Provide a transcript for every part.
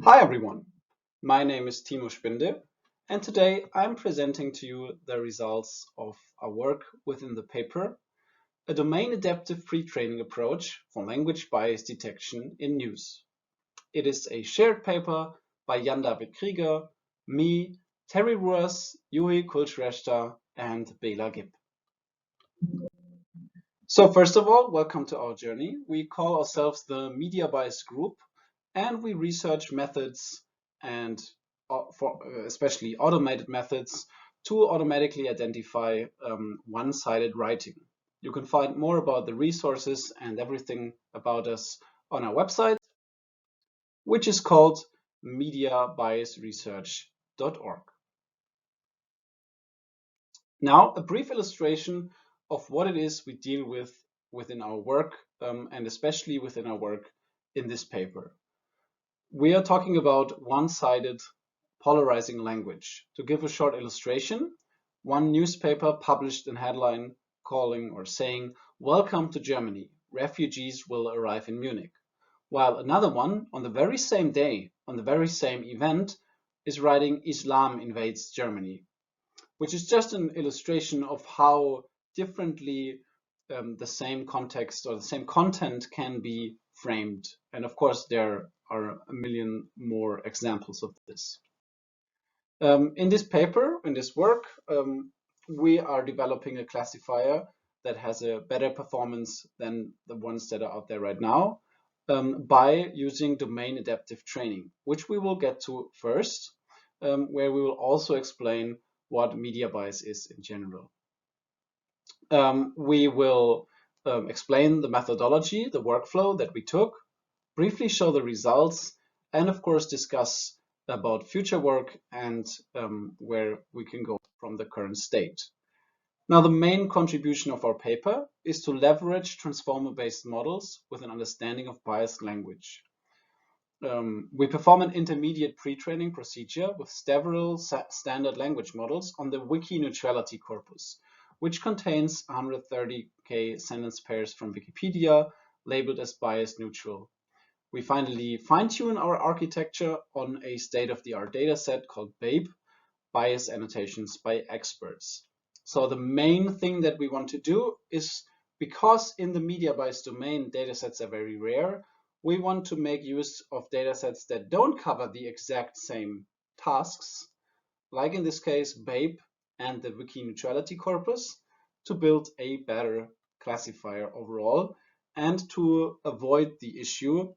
Hi everyone, my name is Timo Spinde, and today I'm presenting to you the results of our work within the paper, a domain-adaptive pre-training approach for language bias detection in news. It is a shared paper by Jan David Krieger, me, Terry Ruas, Yui Kulshrestha, and Bela Gibb. So first of all, welcome to our journey. We call ourselves the Media Bias Group, and we research methods and especially automated methods to automatically identify one-sided writing. You can find more about the resources and everything about us on our website, which is called mediabiasresearch.org. Now, a brief illustration of what it is we deal with within our work, and especially within our work in this paper. We are talking about one-sided polarizing language. To give a short illustration, one newspaper published a headline calling or saying, "Welcome to Germany, refugees will arrive in Munich," while another one on the very same day, on the very same event, is writing, "Islam invades Germany," which is just an illustration of how differently the same context or the same content can be framed. And of course, there are a million more examples of this. In this paper, in this work, we are developing a classifier that has a better performance than the ones that are out there right now by using domain adaptive training, which we will get to first, where we will also explain what media bias is in general. We will explain the methodology, the workflow that we took, briefly show the results, and of course discuss about future work and where we can go from the current state. Now, the main contribution of our paper is to leverage transformer-based models with an understanding of biased language. We perform an intermediate pre-training procedure with several standard language models on the wiki neutrality corpus, which contains 130K sentence pairs from Wikipedia labeled as bias neutral. We finally fine-tune our architecture on a state-of-the-art dataset called BABE, Bias Annotations by Experts. So the main thing that we want to do is, because in the media bias domain datasets are very rare, we want to make use of datasets that don't cover the exact same tasks, like in this case BABE and the wiki neutrality corpus, to build a better classifier overall and to avoid the issue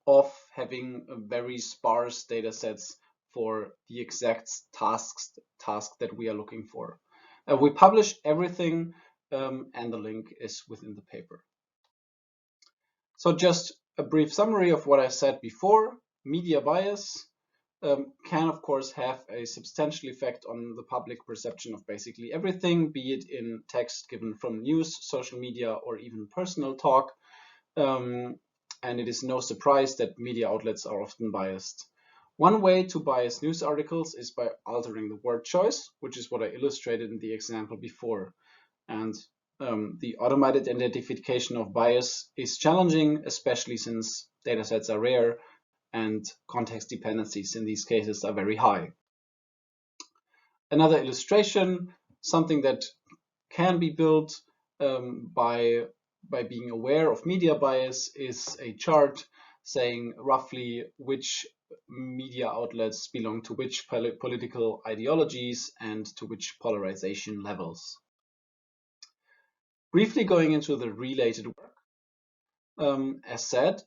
of having very sparse data sets for the exact task that we are looking for. We publish everything and the link is within the paper. So just a brief summary of what I said before. Media bias can of course have a substantial effect on the public perception of basically everything, be it in text given from news, social media, or even personal talk. And it is no surprise that media outlets are often biased. One way to bias news articles is by altering the word choice, which is what I illustrated in the example before. And the automated identification of bias is challenging, especially since datasets are rare and context dependencies in these cases are very high. Another illustration, something that can be built by being aware of media bias, is a chart saying roughly which media outlets belong to which political ideologies and to which polarization levels. Briefly going into the related work, as said,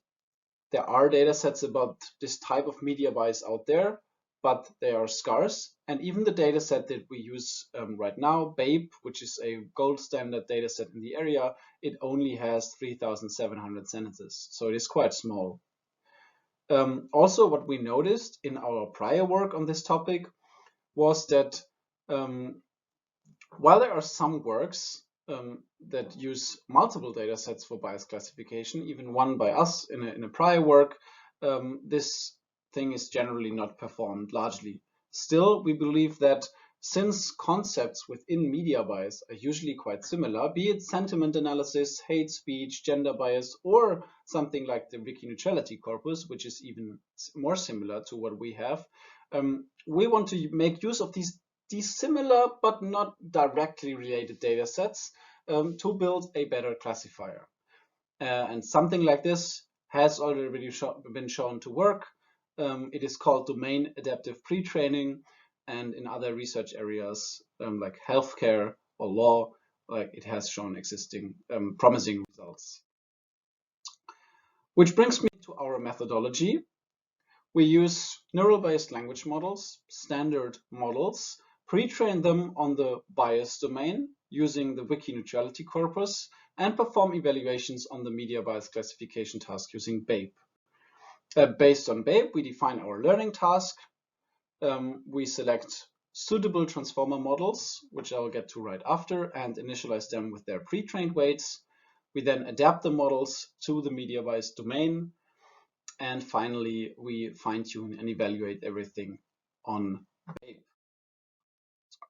there are data sets about this type of media bias out there, but they are scarce. And even the data set that we use right now, BABE, which is a gold standard data set in the area, it only has 3,700 sentences. So it is quite small. Also, what we noticed in our prior work on this topic was that while there are some works that use multiple data sets for bias classification, even one by us in a prior work, this thing is generally not performed largely. Still, we believe that since concepts within media bias are usually quite similar, be it sentiment analysis, hate speech, gender bias, or something like the wiki neutrality corpus, which is even more similar to what we have, we want to make use of these similar but not directly related data sets to build a better classifier. And something like this has already been shown to work. It is called domain adaptive pre-training, and in other research areas like healthcare or law, it has shown existing promising results. Which brings me to our methodology. We use neural-based language models, standard models, pre-train them on the bias domain using the wiki neutrality corpus, and perform evaluations on the media bias classification task using BAPE. Based on BAPE, we define our learning task. We select suitable transformer models, which I'll get to right after, and initialize them with their pre-trained weights. We then adapt the models to the media bias domain. And finally, we fine-tune and evaluate everything on BAPE.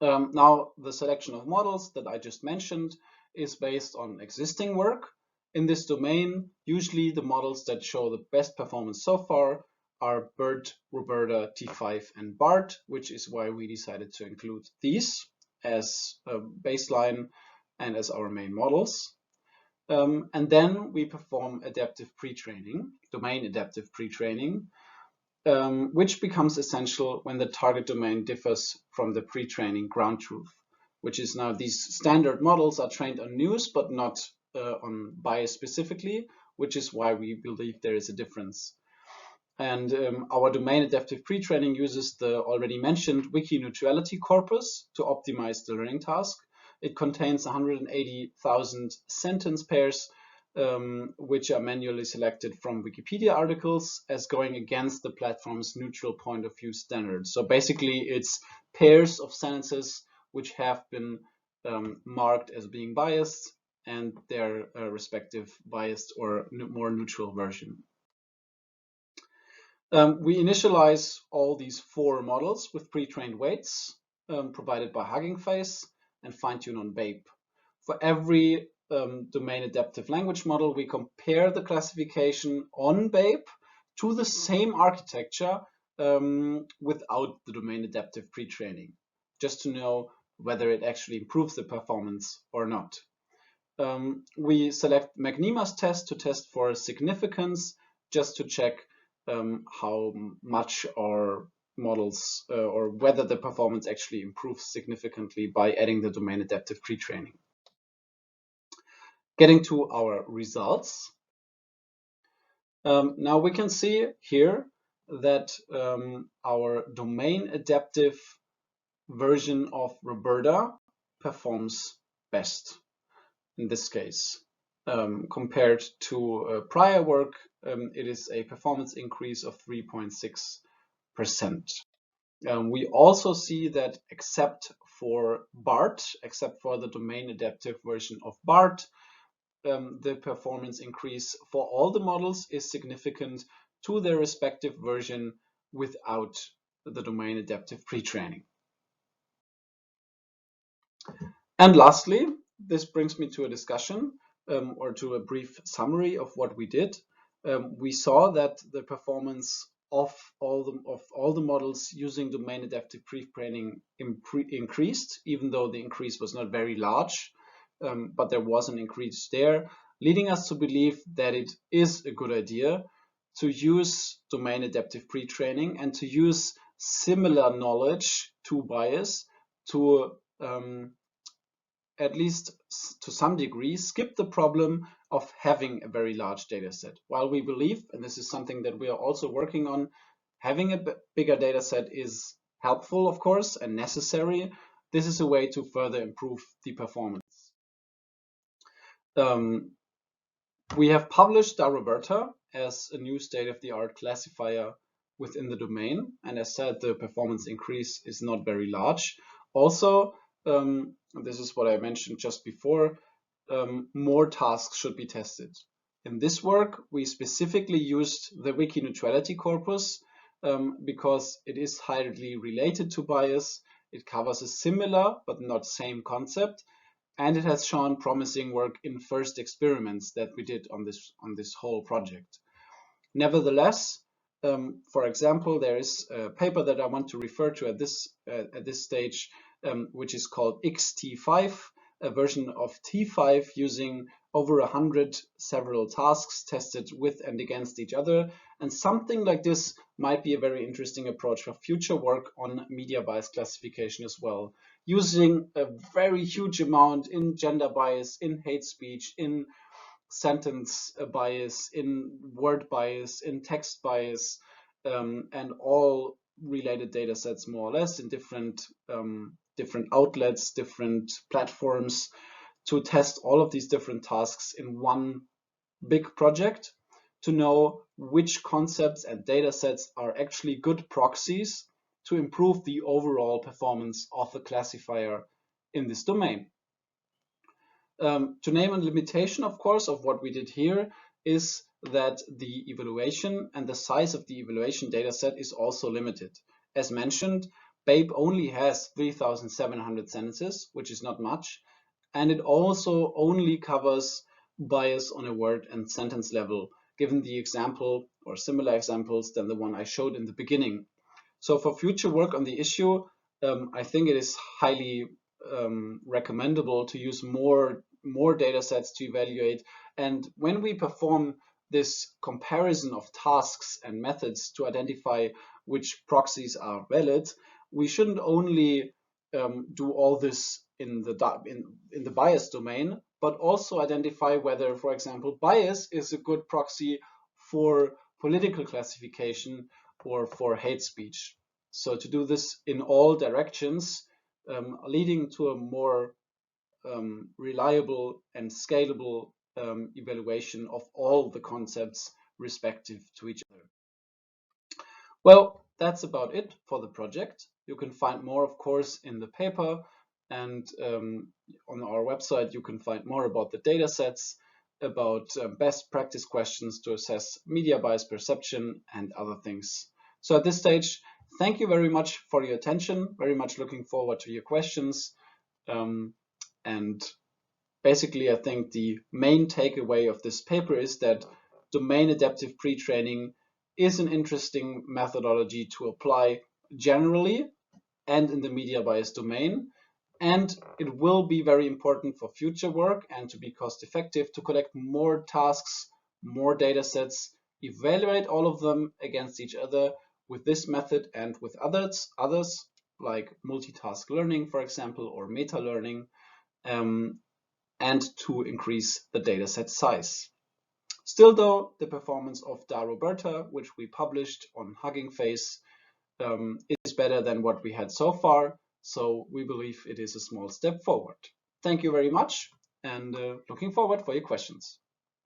Now, the selection of models that I just mentioned is based on existing work. In this domain, usually the models that show the best performance so far are BERT, Roberta, T5, and BART, which is why we decided to include these as a baseline and as our main models. And then we perform adaptive pre-training, domain adaptive pre-training, which becomes essential when the target domain differs from the pre-training ground truth, which is now these standard models are trained on news, but not on bias specifically, which is why we believe there is a difference. And our domain adaptive pre-training uses the already mentioned wiki neutrality corpus to optimize the learning task. It contains 180,000 sentence pairs, which are manually selected from Wikipedia articles as going against the platform's neutral point of view standards. So basically, it's pairs of sentences which have been marked as being biased and their respective biased or more neutral version. We initialize all these 4 models with pre-trained weights provided by Hugging Face and fine-tune on BAPE. For every domain adaptive language model, we compare the classification on BAPE to the same architecture without the domain adaptive pre-training, just to know whether it actually improves the performance or not. We select McNemar's test to test for significance, just to check how much our models or whether the performance actually improves significantly by adding the domain adaptive pre-training. Getting to our results. Now we can see here that our domain adaptive version of Roberta performs best in this case. Compared to prior work, it is a performance increase of 3.6%. We also see that except for BART, except for the domain adaptive version of BART, the performance increase for all the models is significant to their respective version without the domain adaptive pre-training. And lastly, this brings me to a discussion or to a brief summary of what we did. We saw that the performance of all the models using domain adaptive pre-training increased, even though the increase was not very large, but there was an increase there, leading us to believe that it is a good idea to use domain adaptive pre-training and to use similar knowledge to bias to at least to some degree skip the problem of having a very large data set. While we believe, and this is something that we are also working on, having a bigger data set is helpful, of course, and necessary. This is a way to further improve the performance. We have published Roberta as a new state-of-the-art classifier within the domain, and as said, the performance increase is not very large. Also, this is what I mentioned just before, more tasks should be tested. In this work, we specifically used the wiki neutrality corpus because it is highly related to bias It covers a similar but not same concept, and it has shown promising work in first experiments that we did on this whole project. Nevertheless, for example, there is a paper that I want to refer to at this stage, which is called XT5, a version of T5 using over 100 several tasks tested with and against each other. And something like this might be a very interesting approach for future work on media bias classification as well, using a very huge amount in gender bias, in hate speech, in sentence bias, in word bias, in text bias, and all related data sets more or less in different outlets, different platforms, to test all of these different tasks in one big project to know which concepts and data sets are actually good proxies to improve the overall performance of the classifier in this domain. To name a limitation, of course, of what we did here is that the evaluation and the size of the evaluation dataset is also limited. As mentioned, BAPE only has 3,700 sentences, which is not much, and it also only covers bias on a word and sentence level, given the example or similar examples than the one I showed in the beginning. So for future work on the issue, I think it is highly recommendable to use more data sets to evaluate. And when we perform this comparison of tasks and methods to identify which proxies are valid, we shouldn't only do all this in the bias domain, but also identify whether, for example, bias is a good proxy for political classification or for hate speech. So to do this in all directions, leading to a more reliable and scalable evaluation of all the concepts respective to each other. Well, that's about it for the project. You can find more, of course, in the paper, and on our website you can find more about the data sets, about best practice questions to assess media bias perception and other things. So at this stage, thank you very much for your attention. Very much looking forward to your questions. And basically, I think the main takeaway of this paper is that domain adaptive pre-training is an interesting methodology to apply generally and in the media bias domain. And it will be very important for future work and to be cost effective to collect more tasks, more data sets, evaluate all of them against each other with this method and with others like multitask learning, for example, or meta learning, and to increase the dataset size. Still though, the performance of Da Roberta, which we published on Hugging Face, is better than what we had so far, so we believe it is a small step forward. Thank you very much, and looking forward for your questions.